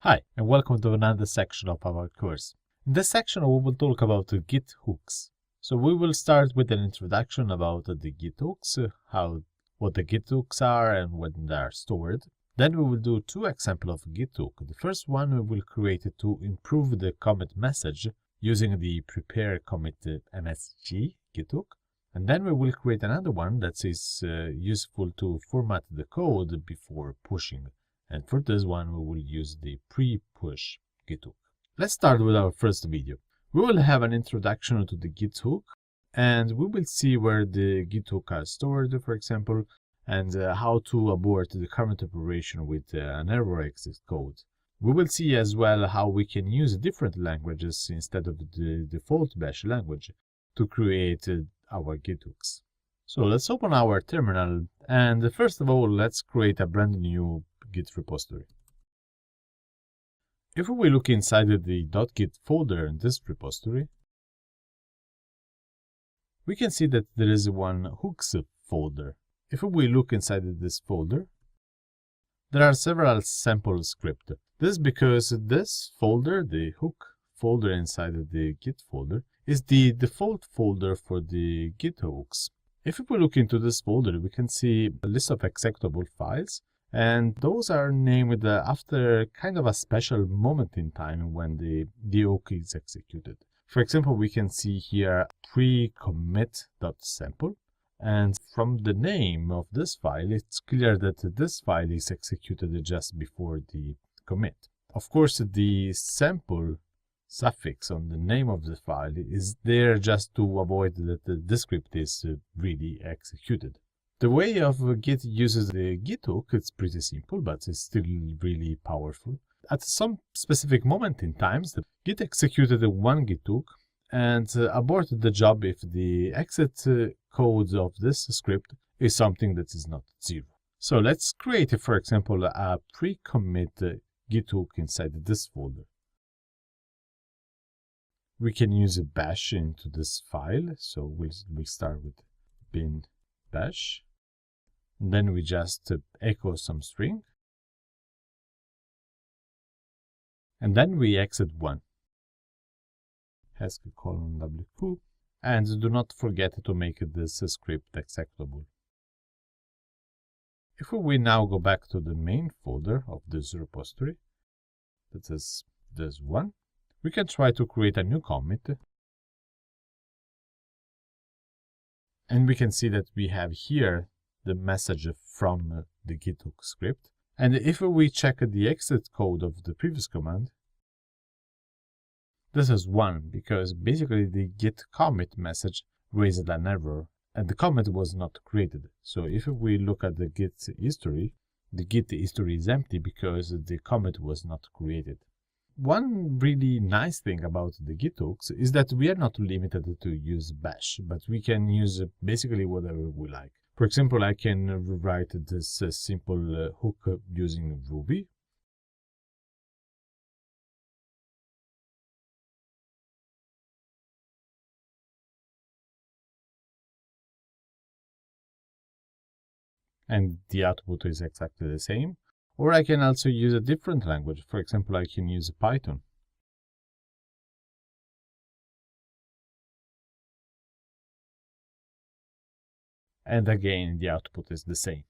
Hi, and welcome to another section of our course. In this section, we will talk about the Git hooks. So we will start with an introduction about the Git hooks, what the Git hooks are and when they are stored. Then we will do two examples of Git hook. The first one we will create to improve the commit message using the prepare commit MSG Git hook. And then we will create another one that is useful to format the code before pushing. And for this one, we will use the pre-push Git hook. Let's start with our first video. We will have an introduction to the Git hook, and we will see where the Git hook are stored, for example, and how to abort the current operation with an error exit code. We will see as well how we can use different languages instead of the default bash language to create our Git hooks. So let's open our terminal, and first of all, let's create a brand new Git repository. If we look inside the .git folder in this repository, we can see that there is one hooks folder. If we look inside this folder, there are several sample scripts. This is because this folder, the hook folder inside the Git folder, is the default folder for the Git hooks. If we look into this folder, we can see a list of executable files, and those are named after kind of a special moment in time when the hook is executed. For example, we can see here pre-commit.sample, and from the name of this file, it's clear that this file is executed just before the commit. Of course, the sample suffix on the name of the file is there just to avoid that the script is really executed. The way of Git uses the Git hook, it's pretty simple, but it's still really powerful. At some specific moment in time, the Git executed one Git hook and aborted the job if the exit code of this script is something that is not 0. So let's create, for example, a pre-commit Git hook inside this folder. We can use a bash into this file, so we'll start with bin bash. And then we just echo some string. And then we exit 1. Haskell colon wq. And do not forget to make this script executable. If we now go back to the main folder of this repository, that is this one, we can try to create a new commit. And we can see that we have here the message from the Git hook script. And if we check the exit code of the previous command, this is 1, because basically the git commit message raised an error and the commit was not created. So if we look at the Git history, the Git history is empty because the commit was not created. One really nice thing about the Git hooks is that we are not limited to use bash, but we can use basically whatever we like. For example, I can rewrite this simple hook using Ruby. And the output is exactly the same. Or I can also use a different language. For example, I can use Python. And again, the output is the same.